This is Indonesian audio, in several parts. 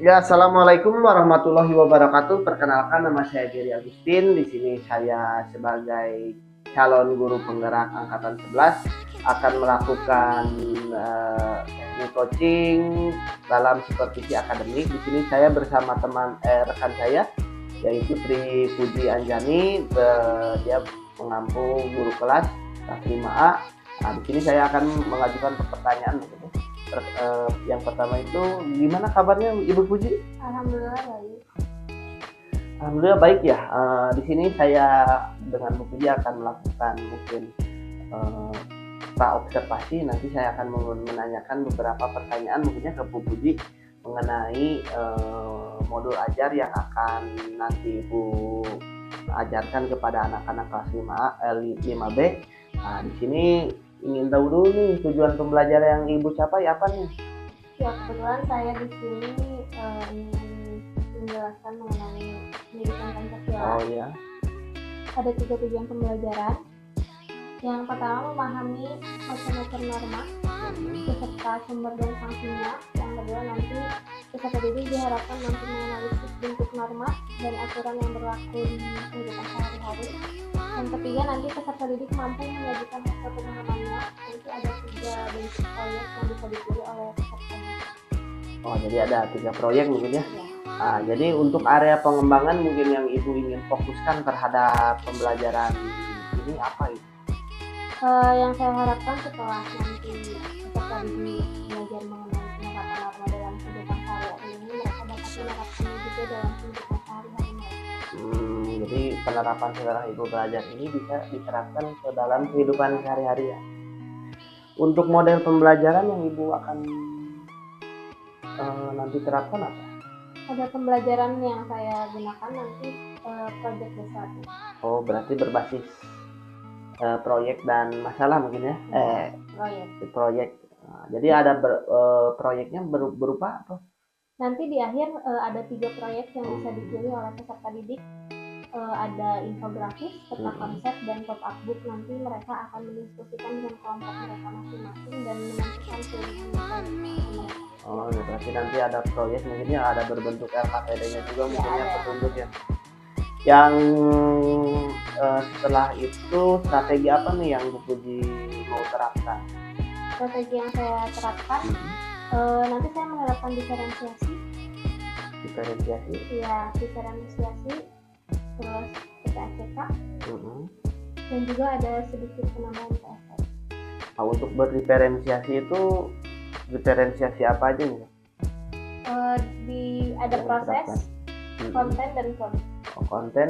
Ya, assalamualaikum warahmatullahi wabarakatuh. Perkenalkan, nama saya Giri Agustin. Di sini saya sebagai calon guru penggerak angkatan 11 akan melakukan teknik coaching dalam supervisi akademik. Di sini saya bersama rekan saya yaitu Tri Puji Anjani. Dia mengampu guru kelas kelas 5A. Nah, di sini saya akan mengajukan pertanyaan begitu. Yang pertama itu, gimana kabarnya Ibu Puji? Alhamdulillah baik. Alhamdulillah baik ya. Di sini saya dengan Bu Puji akan melakukan mungkin observasi. Nanti saya akan menanyakan beberapa pertanyaan mungkinnya ke Bu Puji mengenai modul ajar yang akan nanti Ibu ajarkan kepada anak-anak kelas 5B. Nah, di sini ingin tahu dulu nih tujuan pembelajaran yang Ibu capai apa nih? Ya, kebetulan saya di sini ingin menjelaskan mengenai pendidikan Pancasila. Oh ya. Ada 3 tujuan pembelajaran. Yang pertama, memahami macam-macam norma beserta sumber dan sanksinya. Yang kedua, nanti peserta didik diharapkan mampu menganalisis bentuk norma dan aturan yang berlaku di kehidupan sehari-hari. Yang ketiga, nanti peserta didik mampu menyajikan hasil pemahamannya. Nanti ada 3 bentuk proyek yang bisa dipilih oleh peserta. Oh, jadi ada 3 proyek mungkin ya. Nah, jadi untuk area pengembangan mungkin yang Ibu ingin fokuskan terhadap pembelajaran ini apa itu? Yang saya harapkan setelah nanti peserta didik belajar mengenai penerapan norma dalam kehidupan sehari-hari ini, mereka dapat menerapkannya juga dalam kehidupan sehari-hari mereka. Jadi penerapan setelah Ibu belajar ini bisa diterapkan ke dalam kehidupan sehari-hari ya. Untuk model pembelajaran yang Ibu akan nanti terapkan apa? Ada pembelajaran yang saya gunakan nanti proyek besar. Oh, berarti berbasis proyek dan masalah mungkin ya? Proyek. Nah, jadi ada proyeknya berupa apa? Nanti di akhir ada 3 proyek yang bisa dipilih oleh peserta didik. Ada infografis, peta konsep, dan pop-up book. Nanti mereka akan mendiskusikan dengan kelompok mereka masing-masing dan menentukan pilihan mereka. Oh, ya berarti nanti ada proyek mungkinnya ada berbentuk LKPD-nya juga mungkinnya petunjuk ya. Yang setelah itu strategi apa nih yang Bu Puji mau terapkan? Strategi yang saya terapkan nanti saya menerapkan diferensiasi. Iya, diferensiasi, terus PSCK, dan juga ada sedikit penambahan PSK. Nah, untuk berdiferensiasi itu diferensiasi apa aja nih? Ada proses, konten, dan produk. Konten,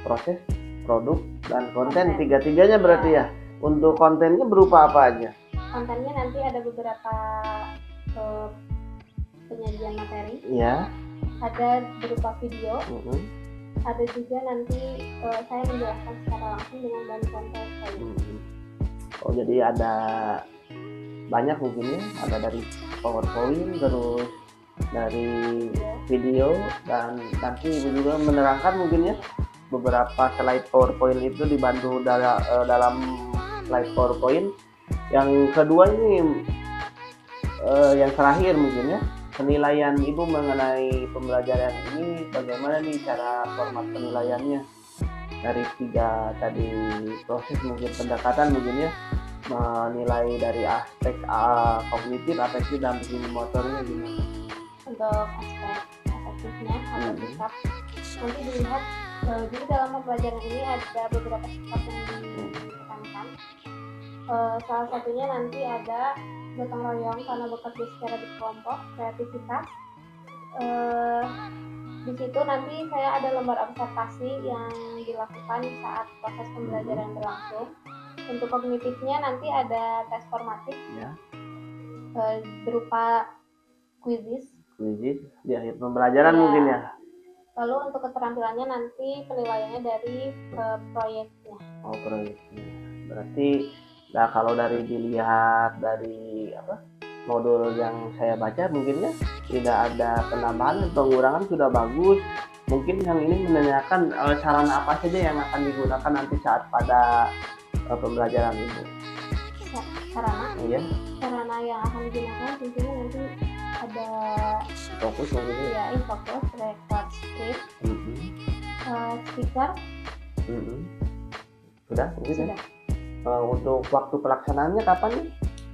proses, produk, dan konten. Tiga-tiganya berarti ya. Untuk kontennya berupa apa aja? Kontennya nanti ada beberapa penyajian materi. Ya. Ada berupa video. Ada juga nanti saya menjelaskan secara langsung dengan bantuan PowerPoint. Oh, jadi ada banyak mungkin ya, ada dari PowerPoint, terus dari video, dan nanti Ibu juga menerangkan mungkin ya beberapa slide PowerPoint itu dibantu dalam slide PowerPoint. Yang kedua ini yang terakhir mungkin ya, penilaian Ibu mengenai pembelajaran ini bagaimana nih cara format penilaiannya dari 3 tadi proses mungkin pendekatan mungkin ya, menilai dari aspek kognitif, afektif, dan motornya gimana? Untuk aspek afektifnya atau sikap nanti dilihat. Jadi dalam pembelajaran ini ada beberapa sikap yang ditekankan. Salah satunya nanti ada gotong royong karena bekerja secara di kelompok, kreativitas. Di situ nanti saya ada lembar observasi yang dilakukan saat proses pembelajaran berlangsung. Untuk kognitifnya nanti ada tes formatif ya. Berupa quizzes di akhir pembelajaran ya. Mungkin ya. Lalu untuk keterampilannya nanti penilaiannya dari proyeknya. Oh, proyeknya. Berarti kalau dari dilihat dari modul yang saya baca mungkinnya tidak ada penambahan dan pengurangan, sudah bagus. Mungkin yang ini menanyakan sarana apa saja yang akan digunakan nanti saat pada pembelajaran itu. Sarana? Iya. Sarana yang akan digunakan tentunya nanti ada fokus mungkin ya. Ya, infocus, record script, speaker, Sudah mungkin ya. sudah. Untuk waktu pelaksanaannya kapan nih?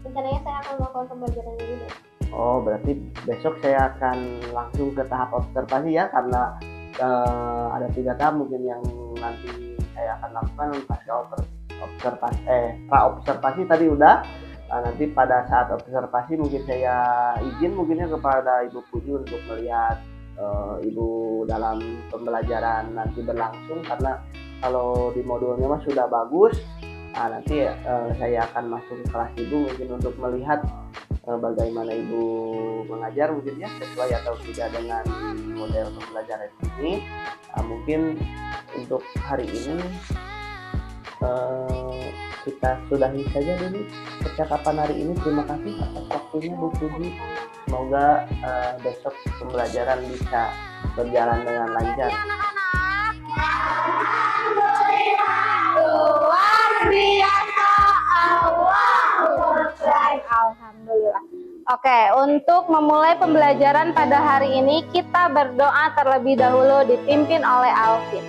Rencananya saya akan melakukan pembelajaran ini deh. Oh, berarti besok saya akan langsung ke tahap observasi ya, karena ada 3 tahap mungkin yang nanti saya akan lakukan pasca observasi. Pra-observasi tadi udah. Nanti pada saat observasi mungkin saya izin mungkinnya kepada Ibu Puji untuk melihat Ibu dalam pembelajaran nanti berlangsung, karena kalau di modulnya mah sudah bagus. Nanti saya akan masuk ke kelas Ibu mungkin untuk melihat bagaimana Ibu mengajar mungkin ya, sesuai atau tidak dengan model pembelajaran ini. Mungkin untuk hari ini kita sudahi saja dulu percakapan hari ini. Terima kasih atas waktunya Bu Puji. Semoga besok pembelajaran bisa berjalan dengan lancar. Luar biasa, Alhamdulillah. Oke, untuk memulai pembelajaran pada hari ini kita berdoa terlebih dahulu dipimpin oleh Alvin.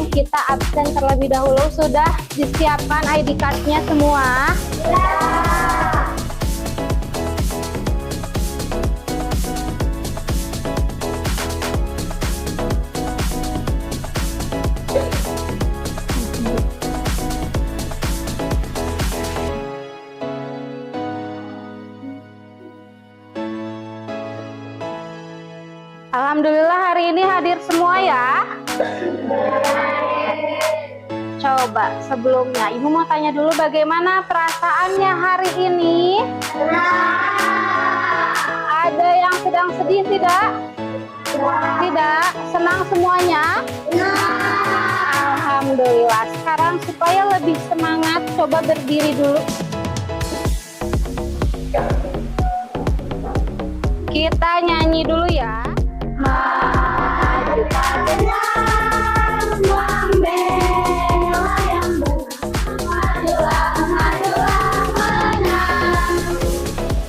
Kita absen terlebih dahulu. Sudah disiapkan ID card-nya semua? Alhamdulillah hari ini hadir semua ya. Coba sebelumnya Ibu mau tanya dulu bagaimana perasaannya hari ini? Ada yang sedang sedih tidak? Tidak? Senang semuanya? Alhamdulillah. Sekarang supaya lebih semangat, coba berdiri dulu. Kita nyanyi dulu ya.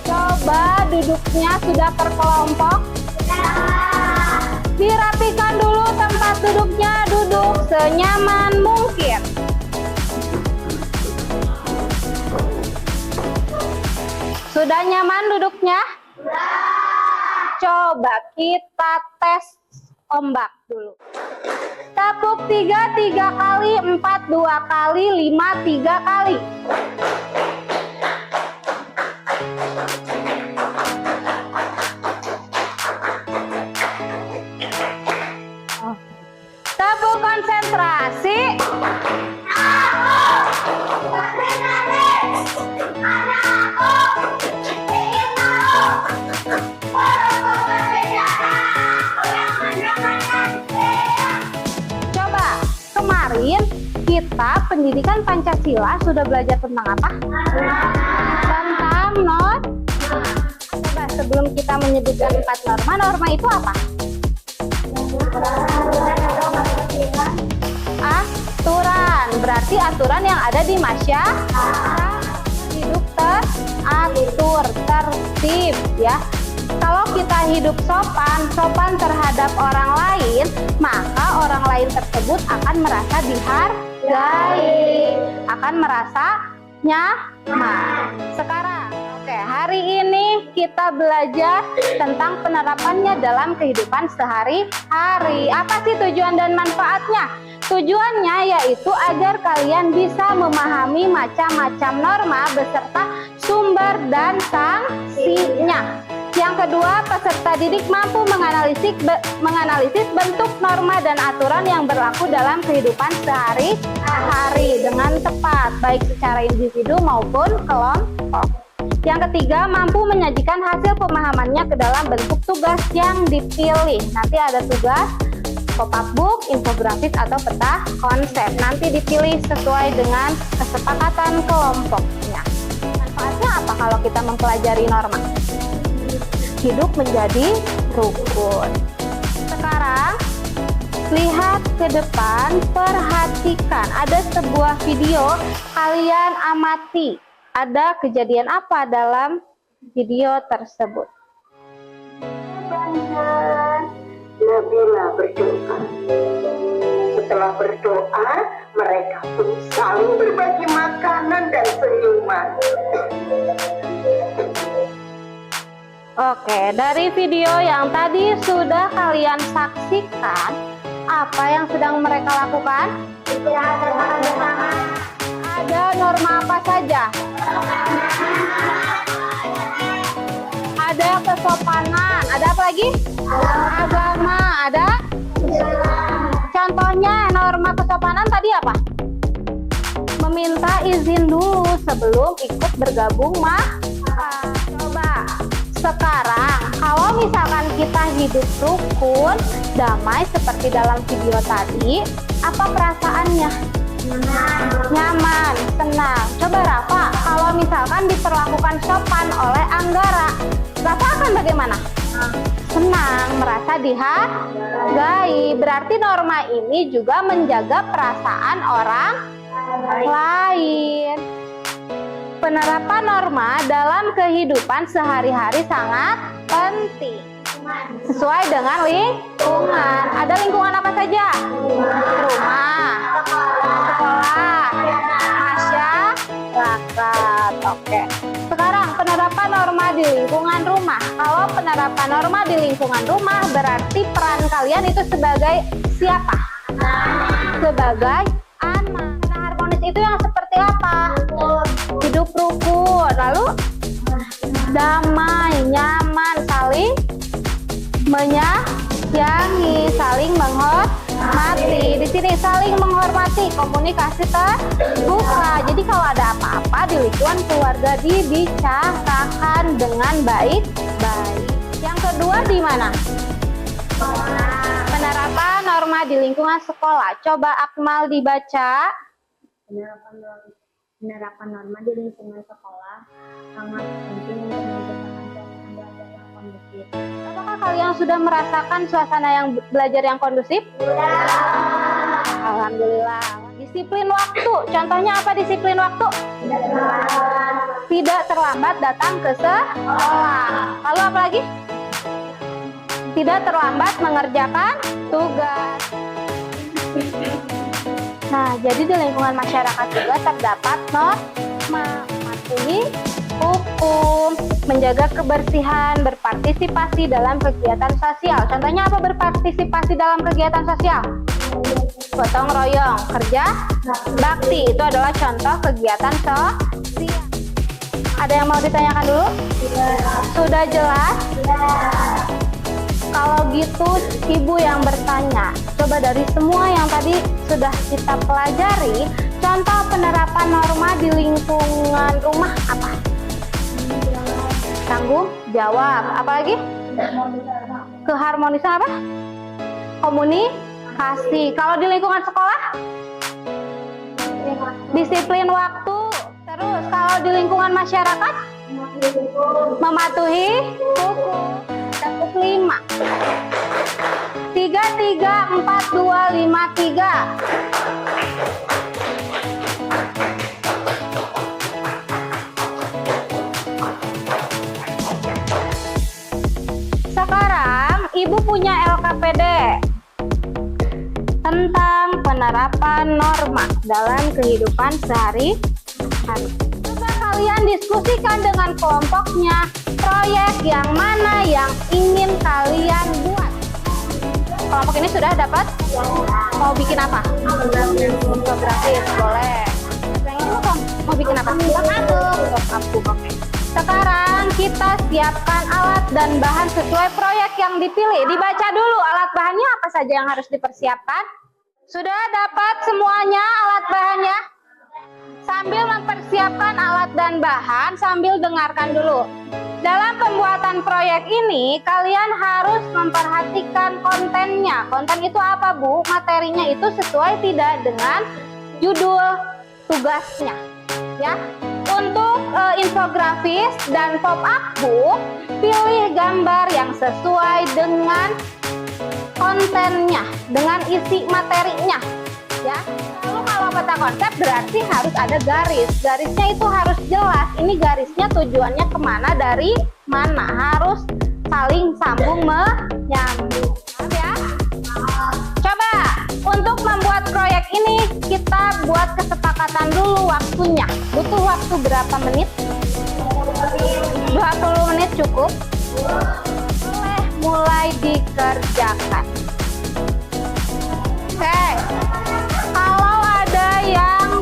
Coba duduknya sudah terkelompok. Dirapikan dulu tempat duduknya, duduk senyaman mungkin. Sudah nyaman duduknya? Coba kita tes ombak dulu. Tepuk 3 kali, 4 2 kali, 5 3 kali. Tepuk konsentrasi. Coba kemarin kita pendidikan Pancasila sudah belajar tentang apa? Tentang Coba sebelum kita menyebutkan 4 norma, norma itu apa? Aturan, berarti aturan yang ada di masyarakat. Hidup teratur, tertib ya. Kalau kita hidup sopan terhadap orang lain, maka orang lain tersebut akan merasa dihargai, akan merasa nyaman. Sekarang, hari ini kita belajar tentang penerapannya dalam kehidupan sehari-hari. Apa sih tujuan dan manfaatnya? Tujuannya yaitu agar kalian bisa memahami macam-macam norma beserta sumber dan sanksinya. Yang kedua, peserta didik mampu menganalisis bentuk norma dan aturan yang berlaku dalam kehidupan sehari-hari dengan tepat, baik secara individu maupun kelompok. Yang ketiga, mampu menyajikan hasil pemahamannya ke dalam bentuk tugas yang dipilih. Nanti ada tugas pop-up book, infografis, atau peta konsep. Nanti dipilih sesuai dengan kesepakatan kelompoknya. Manfaatnya apa kalau kita mempelajari norma? Hidup menjadi rukun. Sekarang lihat ke depan, perhatikan. Ada sebuah video, kalian amati. Ada kejadian apa dalam video tersebut? Nabila berdoa. Setelah berdoa, mereka pun saling berbagi makanan dan senyuman. Oke, dari video yang tadi sudah kalian saksikan, apa yang sedang mereka lakukan? Ada norma apa saja? Ada kesopanan, ada apa lagi? Agama, ada? Contohnya norma kesopanan tadi apa? Meminta izin dulu sebelum ikut bergabung coba sekarang kalau misalkan kita hidup rukun, damai seperti dalam video tadi, apa perasaannya? Nyaman, senang. Coba Rafa, kalau misalkan diperlakukan sopan oleh Anggara, Rafa akan bagaimana? Senang, merasa dihargai. Berarti norma ini juga menjaga perasaan orang lain. Penerapan norma dalam kehidupan sehari-hari sangat penting. Sesuai dengan lingkungan. Ada lingkungan apa saja? Rumah, sekolah, masyarakat. Oke. Sekarang penerapan norma di lingkungan rumah. Kalau penerapan norma di lingkungan rumah berarti peran kalian itu sebagai siapa? Sebagai anak. Nah, harmonis itu yang seperti apa? Hidup rukun, lalu damai, nyaman, saling menyayangi, saling menghormati. Di sini saling menghormati, komunikasi terbuka. Jadi kalau ada apa-apa di lingkungan keluarga dibicarakan dengan baik-baik. Yang kedua di mana? Penerapan norma di lingkungan sekolah. Coba Akmal dibaca. Penerapan norma di lingkungan sekolah sangat penting untuk menciptakan suasana belajar yang kondusif. Apakah kalian sudah merasakan suasana yang belajar yang kondusif? Alhamdulillah. Disiplin waktu. Contohnya apa disiplin waktu? Tidak terlambat datang ke sekolah. Lalu apa lagi? Tidak terlambat mengerjakan tugas. Nah, jadi di lingkungan masyarakat juga terdapat norma, mematuhi hukum, menjaga kebersihan, berpartisipasi dalam kegiatan sosial. Contohnya apa berpartisipasi dalam kegiatan sosial? Gotong royong, kerja bakti, itu adalah contoh kegiatan sosial. Ada yang mau ditanyakan dulu? Sudah jelas? Kalau gitu, Ibu yang bertanya, coba dari semua yang tadi sudah kita pelajari, contoh penerapan norma di lingkungan rumah apa? Tanggung jawab. Apalagi? Keharmonisan apa? Komunikasi. Kalau di lingkungan sekolah? Disiplin waktu. Terus kalau di lingkungan masyarakat? Mematuhi hukum. Tepuk 5. 3, 3, 4, 2, 5, 3. Sekarang Ibu punya LKPD tentang penerapan norma dalam kehidupan sehari-hari. Coba kalian diskusikan dengan kelompoknya proyek yang mana yang ingin kalian buat. Kelompok ini sudah dapat? Mau bikin apa? Infografis, boleh. Yang ini mau bikin apa? Pop-up book. Oke. Sekarang kita siapkan alat dan bahan sesuai proyek yang dipilih. Dibaca dulu alat bahannya apa saja yang harus dipersiapkan. Sudah dapat semuanya alat bahannya? Sambil mempersiapkan alat dan bahan, sambil dengarkan dulu. Dalam pembuatan proyek ini, kalian harus memperhatikan kontennya. Konten itu apa, Bu? Materinya itu sesuai tidak dengan judul tugasnya, ya. Untuk infografis dan pop-up book, pilih gambar yang sesuai dengan kontennya, dengan isi materinya, ya. Lalu kalau peta konsep berarti harus ada garis. Garisnya itu harus jelas. Ini garisnya tujuannya kemana, dari mana, harus saling sambung menyambung, ya. Coba untuk membuat proyek ini kita buat kesepakatan dulu waktunya. Butuh waktu berapa menit? 20 menit cukup. Boleh mulai dikerjakan. Oke. Kalau ada yang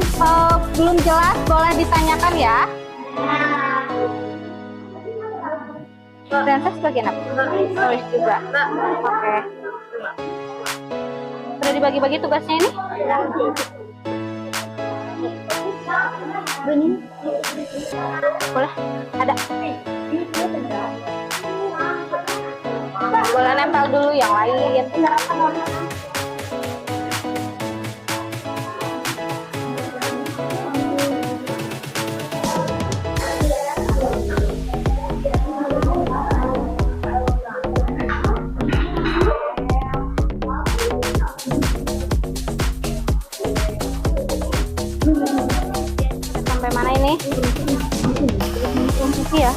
belum jelas boleh ditanyakan ya. Dan saya sebagian apa? Tulis juga. Oke. Udah dibagi-bagi tugasnya ini? Boleh? Ada? Boleh nempel dulu yang lain. Sampai mana ini? Iya.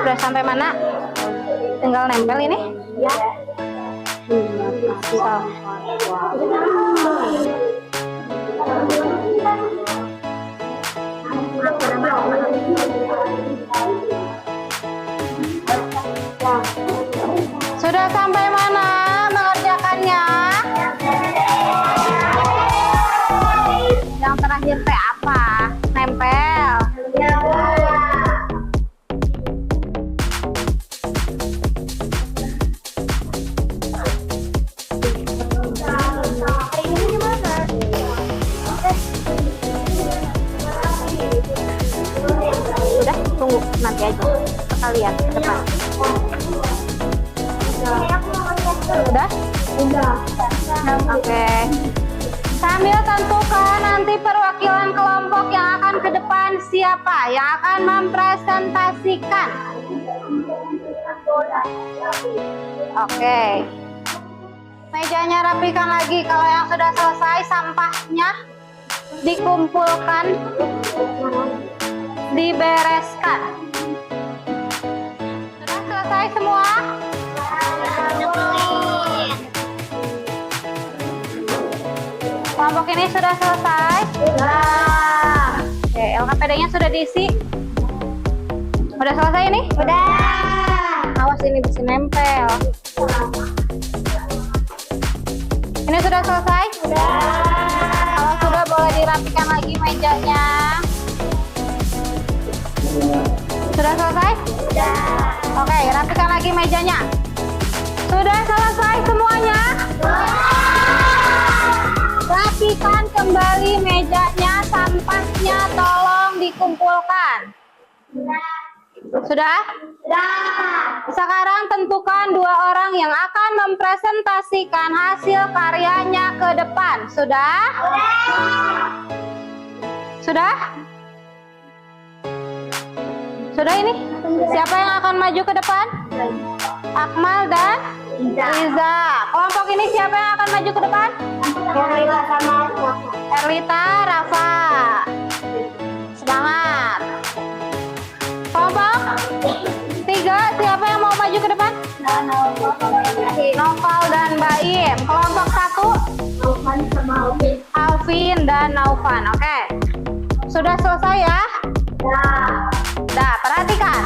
Udah sampai mana? Tinggal nempel ini? Ya. Sudah sampai mana mengerjakannya? Yang terakhir teh apa? Nempel. Udah, tunggu nanti aja. Kita lihat ke depan. Udah? Udah. Oke. Sambil tentukan nanti perwakilan kelompok yang akan ke depan siapa yang akan mempresentasikan. Oke. Mejanya rapikan lagi. Kalau yang sudah selesai, sampahnya dikumpulkan, dibereskan. Sudah selesai semua? Kelompok ini sudah selesai? Sudah. Oke, LKPD-nya sudah diisi? Udah selesai ini? Udah. Awas ini bisa nempel. Ini sudah selesai? Sudah. Kalau sudah boleh dirapikan lagi mejanya. Sudah selesai? Sudah. Oke, rapikan lagi mejanya. Sudah selesai semuanya? Rapikan kembali mejanya, sampahnya tolong dikumpulkan. Sudah? Sudah. Sekarang tentukan 2 orang yang akan mempresentasikan hasil karyanya ke depan. Sudah? Sudah? Sudah ini? Siapa yang akan maju ke depan? Akmal dan Riza. Kelompok ini siapa yang akan maju ke depan? Erlita sama Erlita, Rafa. Semangat. Kelompok Noval dan Baim. Kelompok 1 Alvan sama Alvin. Alvin dan Naufan. Oke. Sudah selesai ya? Ya. Nah, perhatikan.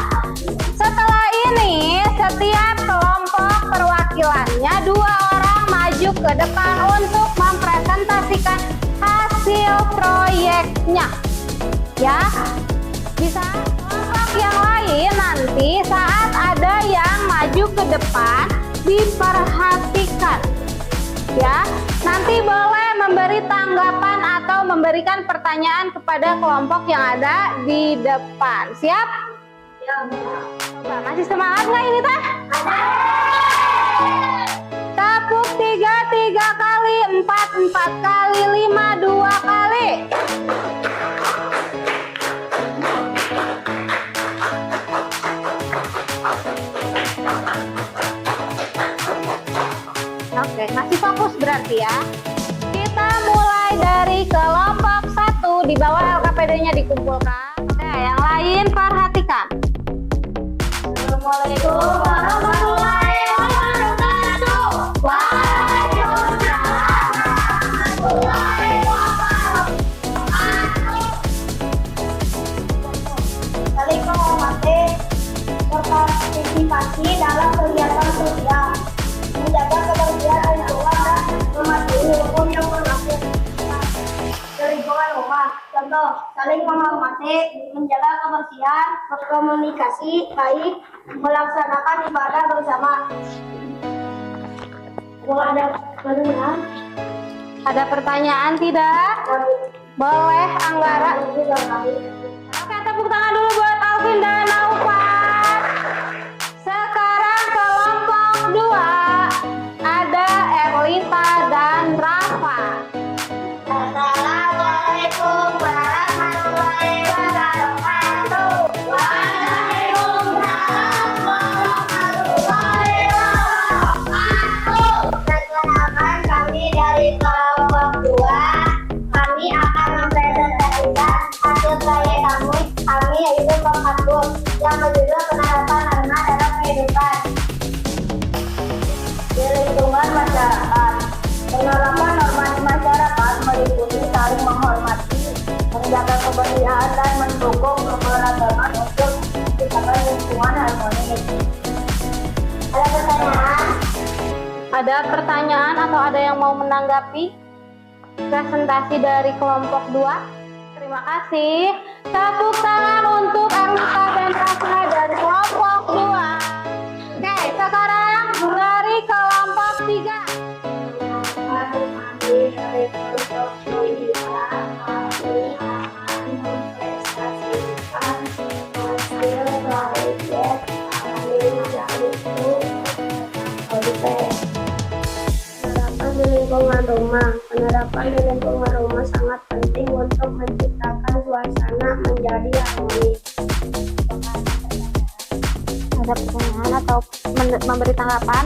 Setelah ini, setiap kelompok perwakilannya 2 orang maju ke depan untuk mempresentasikan hasil proyeknya. Ya, bisa kelompok yang lain nanti saat ada yang maju ke depan diperhatikan. Ya, nanti boleh memberi tanggapan atau memberikan pertanyaan kepada kelompok yang ada di depan. Siap? Coba, masih semangat nggak ini teh? Tepuk 3 kali, 4 kali, 5 2 kali. Oke, masih fokus berarti ya. Kita mulai dari kelompok 1, di bawah LKPD-nya dikumpulkan. Oke, yang lain perhatikan. Assalamualaikum warahmatullahi wabarakatuh. Waalaikumsalam warahmatullahi wabarakatuh. Saling menghormati, berpartisipasi dalam kegiatan sosial, menjaga kebersihan lingkungan dan mematuhi hukum yang berlaku di lingkungan rumah. Contoh, saling menghormati, menjaga kebersihan, berkomunikasi baik, melaksanakan ibadah bersama. Kalau ada pertanyaan? Ada pertanyaan tidak? Boleh, Anggara. Oke, tepuk tangan dulu buat Alvin dan Naufan. Sekarang kelompok 2 ada Erlita dan Rafa. Assalamualaikum warahmatullahi wabarakatuh. Waalaikumsalam warahmatullahi wabarakatuh. Perkenalkan, kami dari kelompok 2. Kami akan mempresentasikan hasil proyek kami yaitu kelompok 1 yang berjudul penerapan norma dalam kehidupan di lingkungan masyarakat. Penerapan norma di masyarakat meliputi saling menghormati, menjaga kebersihan dan mendukung keberagaman untuk menciptakan lingkungan harmonis. Ada pertanyaan? Ada pertanyaan atau ada yang mau menanggapi presentasi dari kelompok 2? Terima kasih. Tepuk tangan untuk Erlita dan Rafa dari kelompok 2. Oke, sekarang dari kelompok 3. Penerapan di lingkungan rumah sangat penting untuk menciptakan suasana menjadi harmonis. Ada pertanyaan atau memberi tanggapan?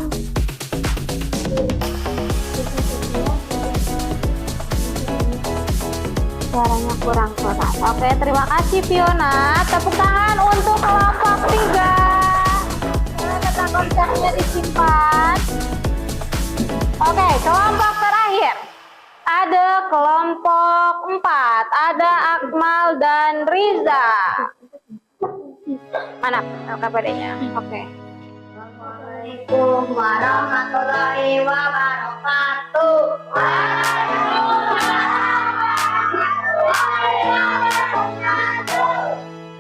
Suaranya kurang keras. Oke, terima kasih Fiona. Tepuk tangan untuk kelompok 3. Kata konsernya disimpan. Oke, kelompok terakhir. Ada kelompok 4. Ada Akmal dan Riza. Mana LKPD-nya? Oke. Assalamualaikum warahmatullahi wabarakatuh.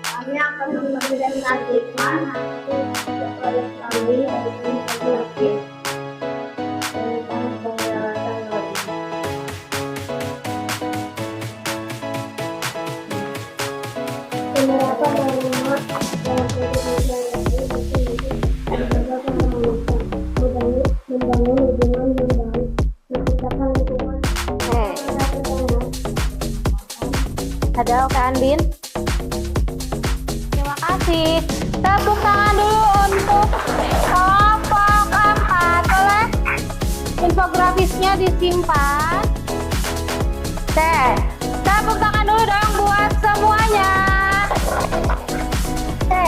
Kami akan mempresentasikan hasil proyek kami yaitu penyakit tentang pengelolaan lobby. Penerapan norma dalam kehidupan membangun hubungan yang baik, menciptakan lingkungan. Ada Oke Andin. Terima kasih. Tepuk tangan dulu untuk kelompok 4. Boleh infografisnya disimpan. Oke, tepuk tangan dulu dong buat semuanya. Oke,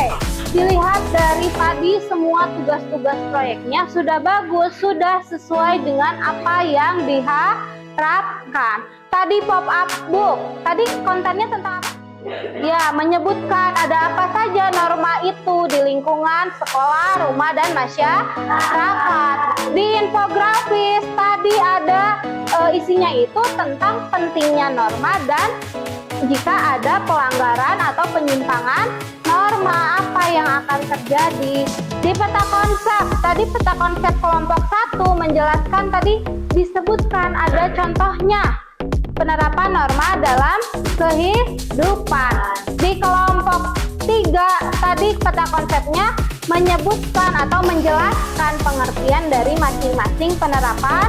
dilihat dari dari tadi semua tugas-tugas proyeknya sudah bagus, sudah sesuai dengan apa yang diharapkan. Tadi pop up book, tadi kontennya tentang apa? Ya, menyebutkan ada apa saja norma itu di lingkungan sekolah, rumah, dan masyarakat. Di infografis tadi ada isinya itu tentang pentingnya norma dan jika ada pelanggaran atau penyimpangan norma apa yang akan terjadi. Di peta konsep, tadi peta konsep kelompok 1 menjelaskan tadi disebutkan ada contohnya penerapan norma dalam kehidupan. Di kelompok 3 tadi peta konsepnya menyebutkan atau menjelaskan pengertian dari masing-masing penerapan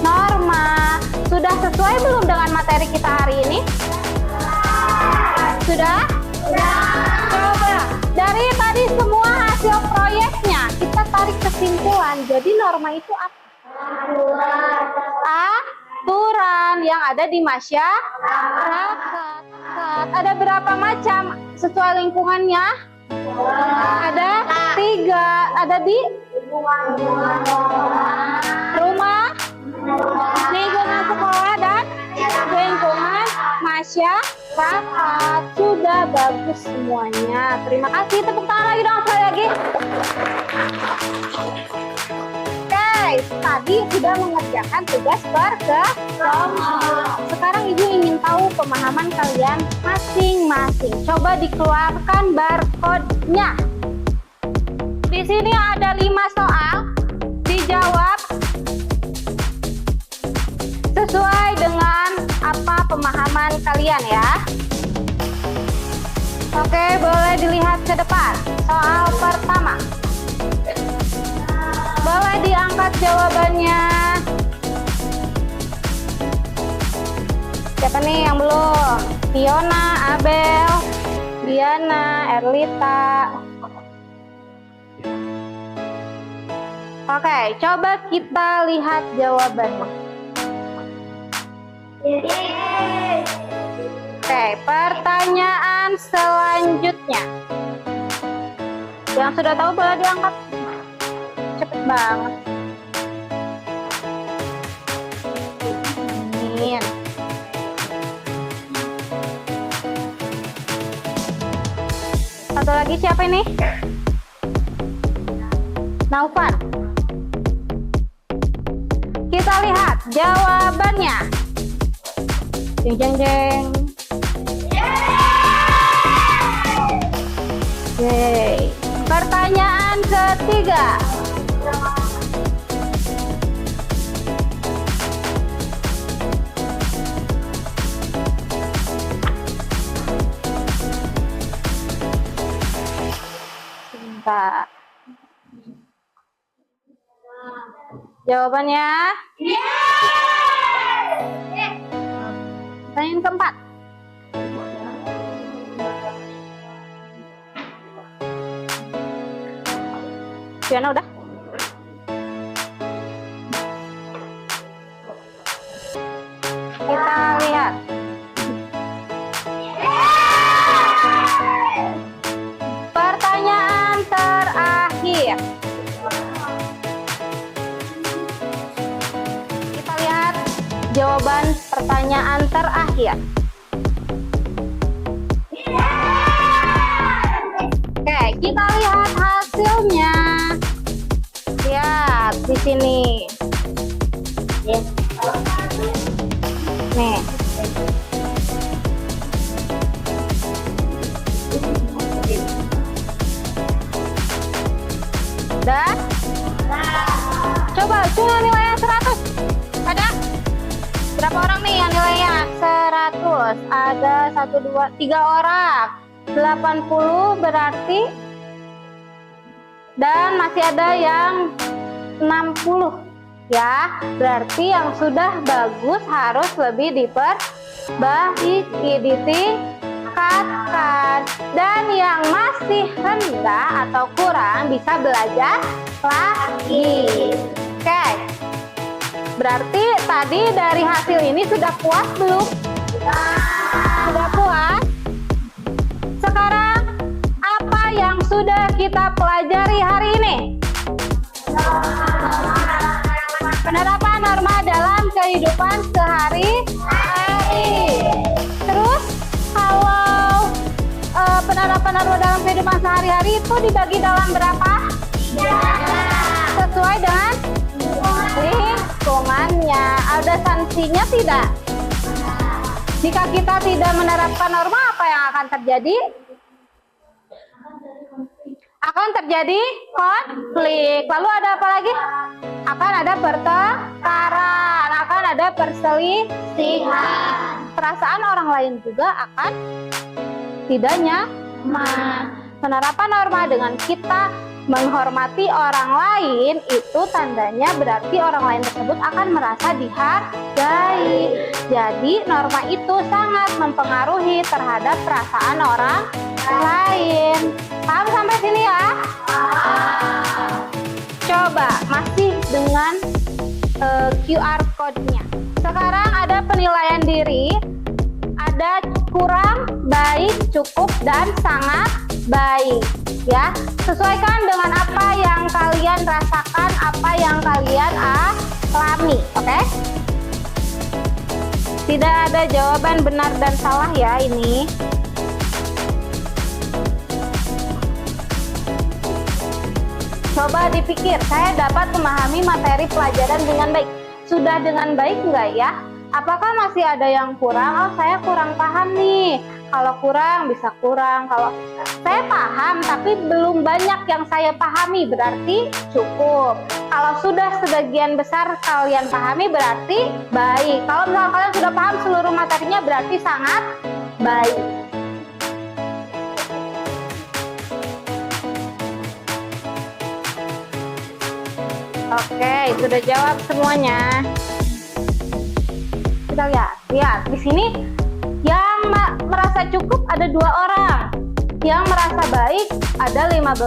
norma. Sudah sesuai belum dengan materi kita hari ini? Sudah? Coba dari tadi semua hasil proyeknya kita tarik kesimpulan. Jadi norma itu apa? Aturan yang ada di masyarakat. Ada berapa macam sesuai lingkungannya? Ada 3. Ada di rumah, lingkungan sekolah, dan lingkungan masyarakat. Sudah bagus semuanya. Terima kasih. Tepuk tangan lagi dong sekali lagi. Tadi sudah mengerjakan tugas berkelompok. Sekarang Ibu ingin tahu pemahaman kalian masing-masing. Coba dikeluarkan barcode-nya. Di sini ada 5 soal. Dijawab sesuai dengan apa pemahaman kalian ya. Oke, boleh dilihat ke depan. Soal pertama. Boleh diangkat jawabannya. Siapa nih yang belum? Fiona, Abel, Diana, Erlita. Oke, coba kita lihat jawabannya. Oke, pertanyaan selanjutnya. Yang sudah tahu boleh diangkat. Cepet banget. Amin. Satu lagi siapa ini? Naufan. Kita lihat jawabannya. Jeng jeng jeng. Yeay. Pertanyaan ketiga. Sebentar. Jawabannya? Pertanyaan keempat. Fiona udah? Kita lihat. Pertanyaan terakhir. Kita lihat jawaban pertanyaan terakhir. Oke, kita lihat hasilnya. Lihat di sini. Nih. Dan coba cuma nilainya 100. Ada? Berapa orang nih yang nilainya 100? Ada 1, 2, 3 orang. 80 berarti. Dan masih ada yang 60 ya, berarti yang sudah bagus harus lebih diperbaiki, ditingkatkan, dan yang masih rendah atau kurang bisa belajar lagi. Oke, berarti tadi dari hasil ini sudah puas belum? Sudah puas? Sekarang apa yang sudah sudah kita pelajari hari ini? Penerapan norma dalam kehidupan sehari-hari. Terus kalau penerapan norma dalam kehidupan sehari-hari itu dibagi dalam berapa? Sesuai dengan lingkungannya. Ada sanksinya tidak? Jika kita tidak menerapkan norma, apa yang akan terjadi? Akan terjadi konflik. Lalu ada apa lagi? Akan ada pertengkaran, akan ada perselisihan. Perasaan orang lain juga akan tidak nyaman. Penerapan norma dengan kita menghormati orang lain itu tandanya berarti orang lain tersebut akan merasa dihargai. Jadi norma itu sangat mempengaruhi terhadap perasaan orang lain. Paham sampai sini ya? Coba masih dengan QR code-nya. Sekarang ada penilaian diri, ada kurang, baik, cukup, dan sangat baik. Ya, sesuaikan dengan apa yang kalian rasakan, apa yang kalian alami, oke? Tidak ada jawaban benar dan salah ya ini. Coba dipikir, saya dapat memahami materi pelajaran dengan baik. Sudah dengan baik enggak ya? Apakah masih ada yang kurang? Oh, saya kurang paham nih. Kalau kurang, bisa kurang. Kalau saya paham, tapi belum banyak yang saya pahami, berarti cukup. Kalau sudah sebagian besar kalian pahami, berarti baik. Kalau misalnya kalian sudah paham seluruh materinya, berarti sangat baik. Oke, sudah jawab semuanya. Kita lihat di sini yang merasa cukup ada 2 orang, yang merasa baik ada 15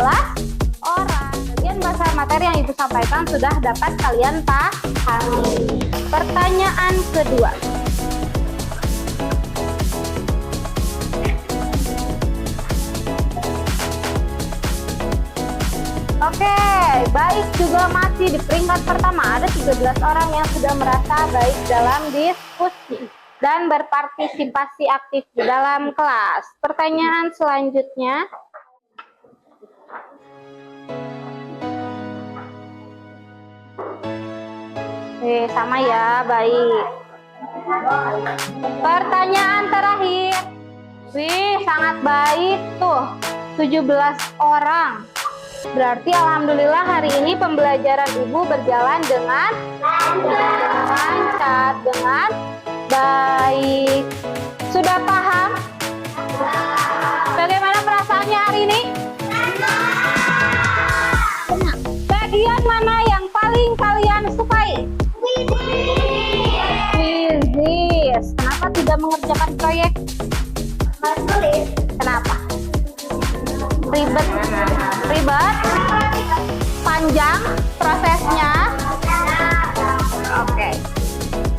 orang. Bagian bahasa materi yang Ibu sampaikan sudah dapat kalian pahami. Pertanyaan kedua. Oke, baik juga masih di peringkat pertama. Ada 13 orang yang sudah merasa baik dalam diskusi dan berpartisipasi aktif di dalam kelas. Pertanyaan selanjutnya. Sama ya, baik. Pertanyaan terakhir. Wih, sangat baik tuh. 17 orang. Berarti alhamdulillah hari ini pembelajaran Ibu berjalan dengan lancar, dengan baik. Sudah paham? Bagaimana perasaannya hari ini? Bagian mana yang paling kalian sukai? Fisis. Kenapa tidak mengerjakan proyek? Kenapa? Ribet, panjang prosesnya. Oke.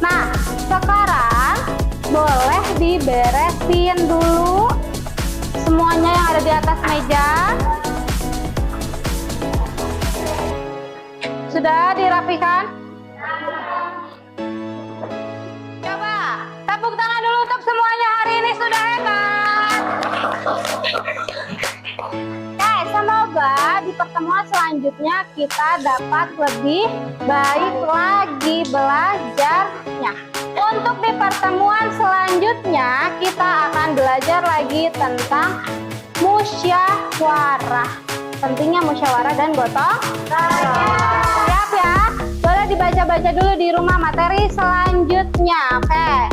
Nah, sekarang boleh diberesin dulu semuanya yang ada di atas meja. Sudah dirapikan? Coba tepuk tangan dulu untuk semuanya, hari ini sudah hebat. Semoga di pertemuan selanjutnya kita dapat lebih baik lagi belajarnya. Untuk di pertemuan selanjutnya kita akan belajar lagi tentang musyawarah. Pentingnya musyawarah dan gotong royong. Siap ya? Boleh dibaca-baca dulu di rumah materi selanjutnya. Oke.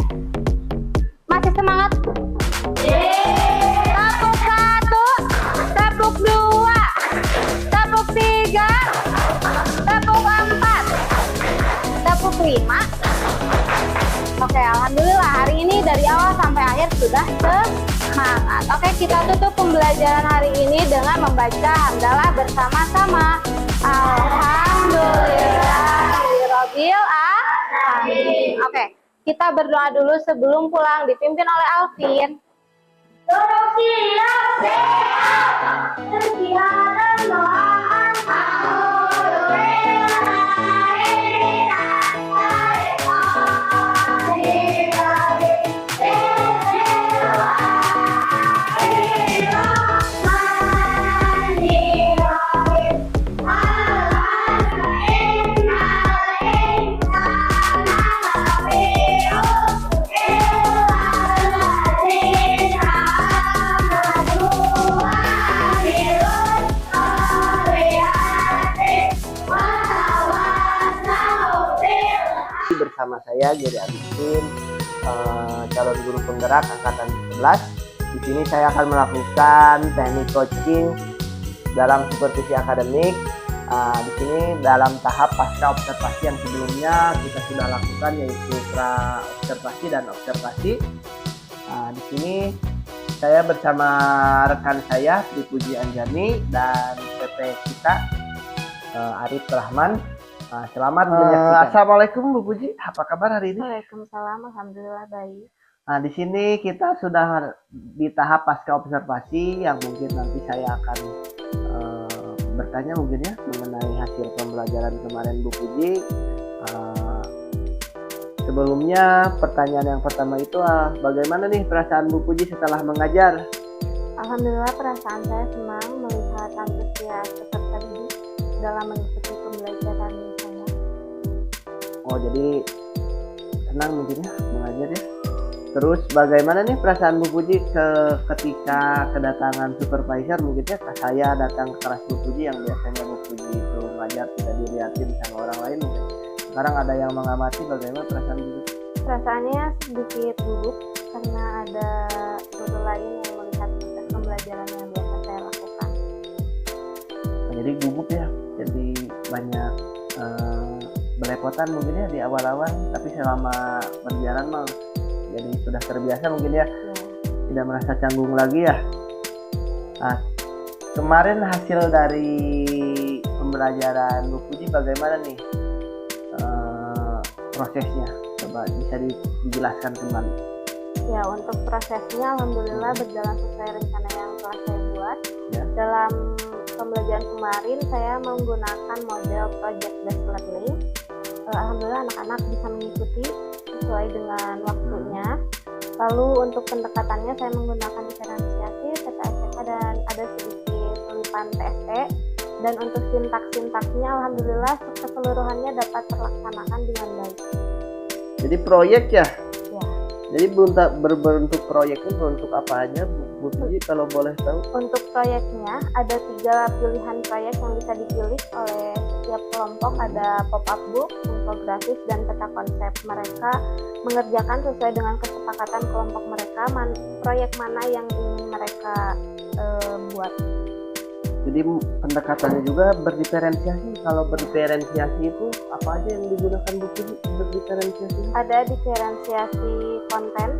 Masih semangat? Tepuk 1, tepuk 2, tepuk 3, tepuk 4, tepuk 5. Oke, alhamdulillah hari ini dari awal sampai akhir sudah semangat. Oke, kita tutup pembelajaran hari ini dengan membaca hamdalah bersama-sama. Alhamdulillahirabbil alamin. Oke, kita berdoa dulu sebelum pulang, dipimpin oleh Alvin. Dorong siap, sehat, bersama saya Geri Agustin, calon guru penggerak angkatan 11. Di sini saya akan melakukan teknik coaching dalam supervisi akademik. Di sini dalam tahap pasca observasi yang sebelumnya kita sudah lakukan, yaitu pra observasi dan observasi. Di sini saya bersama rekan saya Tri Puji Anjani dan PP kita Arif Rahman. Selamat menyaksikan. Assalamualaikum Bu Puji, apa kabar hari ini? Waalaikumsalam, alhamdulillah baik. Nah, di sini kita sudah di tahap pasca observasi yang mungkin nanti saya akan bertanya mungkin ya mengenai hasil pembelajaran kemarin Bu Puji. Sebelumnya pertanyaan yang pertama itu bagaimana nih perasaan Bu Puji setelah mengajar? Alhamdulillah perasaan saya senang melihat antusias peserta didik dalam mengikuti pembelajaran saya. Oh, jadi senang mungkin ya mengajar ya. Terus bagaimana nih perasaan Bu Puji ketika kedatangan supervisor mungkin ya, saya datang ke kelas Bu Puji yang biasanya Bu Puji itu ngajar tidak dilihatin sama orang lain mungkin. Sekarang ada yang mengamati, bagaimana perasaan Bu Puji? Perasaannya sedikit gugup karena ada guru lain yang melihat proses pembelajaran yang biasa saya lakukan. Jadi gugup ya, jadi banyak belepotan mungkin ya di awal-awal, tapi selama berjalan mah jadi sudah terbiasa mungkin ya, tidak merasa canggung lagi ya. Nah, kemarin hasil dari pembelajaran Bu Puji bagaimana nih prosesnya? Coba bisa dijelaskan kembali. Ya, untuk prosesnya alhamdulillah berjalan sesuai rencana yang telah saya buat. Ya. Dalam pembelajaran kemarin saya menggunakan model project based learning. Alhamdulillah anak-anak bisa mengikuti sesuai dengan waktunya. Lalu untuk pendekatannya saya menggunakan diferensiasi, TTSK, dan ada sedikit selipan TST. Dan untuk sintak-sintaknya alhamdulillah keseluruhannya dapat terlaksanakan dengan baik. Jadi proyek ya? Ya. Jadi berbentuk proyeknya berbentuk apa aja Bu Puji kalau boleh tahu? Untuk proyeknya ada 3 pilihan proyek yang bisa dipilih oleh setiap kelompok. Ada pop-up book, infografis, dan peta konsep. Mereka mengerjakan sesuai dengan kesepakatan kelompok mereka proyek mana yang ingin mereka buat. Jadi pendekatannya juga berdiferensiasi. Kalau berdiferensiasi itu apa aja yang digunakan Bu Puji untuk diferensiasi? Ada diferensiasi konten,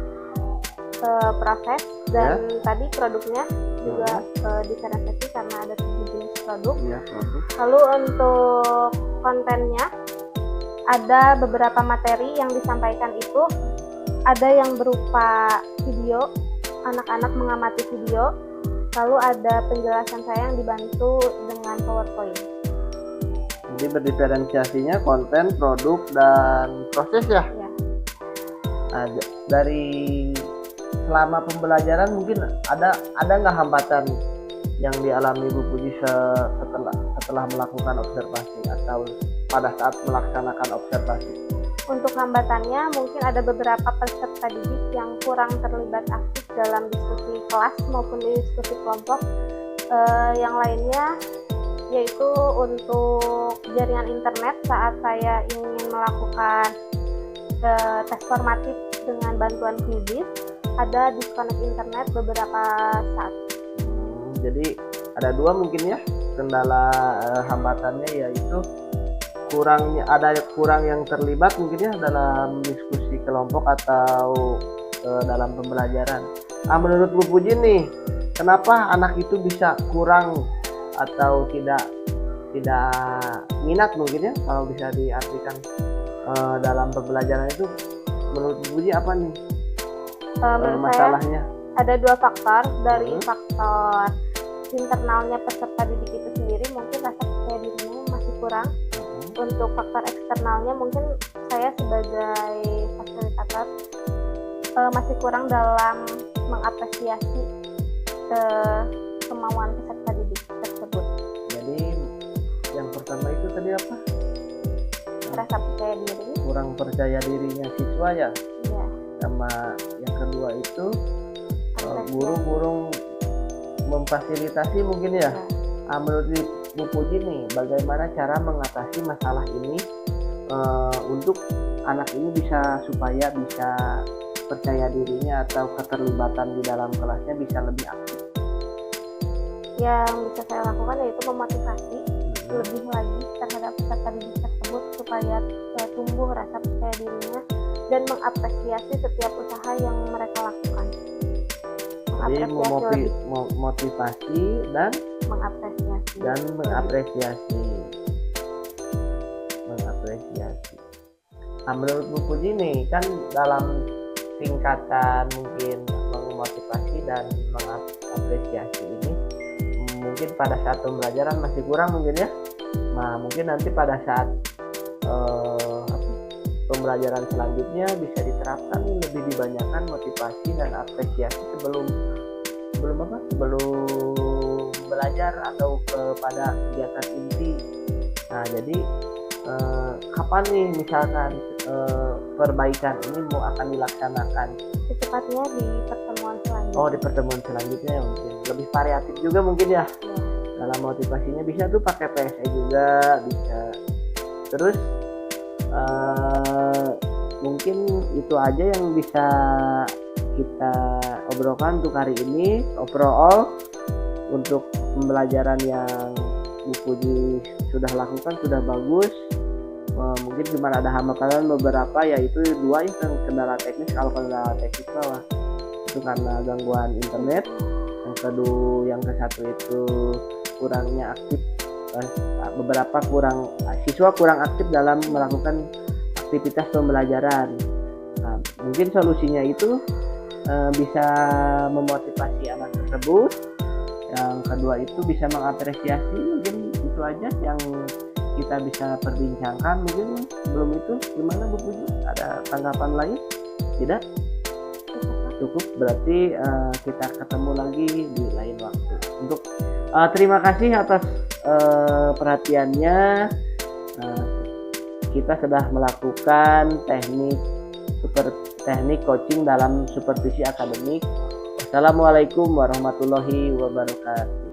proses, dan tadi produknya juga diferensiasi karena ada 7 jenis produk. Iya, produk. Lalu untuk kontennya ada beberapa materi yang disampaikan itu ada yang berupa video, anak-anak mengamati video. Lalu ada penjelasan saya yang dibantu dengan PowerPoint. Jadi berdiferensiasinya konten, produk, dan proses ya? Ya. Nah, dari selama pembelajaran mungkin ada nggak hambatan yang dialami Bu Puji setelah melakukan observasi atau pada saat melaksanakan observasi? Untuk hambatannya mungkin ada beberapa peserta didik yang kurang terlibat aktif dalam diskusi kelas maupun diskusi kelompok. Yang lainnya yaitu untuk jaringan internet saat saya ingin melakukan tes formatif dengan bantuan Quizizz, ada disconnect internet beberapa saat. Jadi ada 2 mungkin ya kendala hambatannya, yaitu kurang yang terlibat mungkin ya dalam diskusi kelompok atau dalam pembelajaran. Menurut Bu Puji nih, kenapa anak itu bisa kurang atau tidak minat mungkin ya kalau bisa diartikan dalam pembelajaran itu? Menurut Bu Puji apa nih masalahnya? Ada 2 faktor. Dari faktor internalnya peserta didik itu sendiri, mungkin rasa percaya dirinya masih kurang. Untuk faktor eksternalnya mungkin saya sebagai fasilitator masih kurang dalam mengapresiasi kemauan peserta didik tersebut. Jadi yang pertama itu tadi apa? Rasa percaya diri. Kurang percaya dirinya siswa ya? Ya. Sama yang kedua itu guru memfasilitasi mungkin ya? Menurut Bu Puji nih, bagaimana cara mengatasi masalah ini untuk anak ini supaya bisa percaya dirinya atau keterlibatan di dalam kelasnya bisa lebih aktif? Yang bisa saya lakukan yaitu memotivasi lebih lagi terhadap peserta didik tersebut supaya tumbuh rasa percaya dirinya dan mengapresiasi setiap usaha yang mereka lakukan. Jadi memotivasi dan mengapresiasi. Nah, menurut Bu Puji nih, kan dalam tingkatan mungkin memotivasi dan mengapresiasi ini mungkin pada saat pembelajaran masih kurang mungkin ya. Nah, mungkin nanti pada saat pembelajaran selanjutnya bisa diterapkan lebih dibanyakan motivasi dan apresiasi sebelum belajar atau kepada kegiatan inti. Nah, jadi kapan nih misalkan perbaikan ini mau akan dilaksanakan? Secepatnya di pertemuan selanjutnya. Oh, di pertemuan selanjutnya mungkin lebih variatif juga mungkin ya. Dalam motivasinya bisa tuh pakai PSE juga bisa. Terus mungkin itu aja yang bisa kita obrolkan untuk hari ini. Overall untuk pembelajaran yang Bu Puji sudah lakukan sudah bagus. Mungkin cuma ada hambatan beberapa, yaitu dua itu kendala teknis. Kalau kendala teknis itu karena gangguan internet. Yang ke satu itu kurangnya aktif, beberapa siswa kurang aktif dalam melakukan aktivitas pembelajaran. Nah, mungkin solusinya itu bisa memotivasi anak tersebut. Yang kedua itu bisa mengapresiasi. Mungkin itu aja yang kita bisa perbincangkan. Mungkin sebelum itu gimana Bu Puji? Ada tanggapan lain? Tidak? Cukup, berarti kita ketemu lagi di lain waktu. Untuk terima kasih atas perhatiannya. Kita sudah melakukan teknik coaching dalam supervisi akademik. Assalamualaikum warahmatullahi wabarakatuh.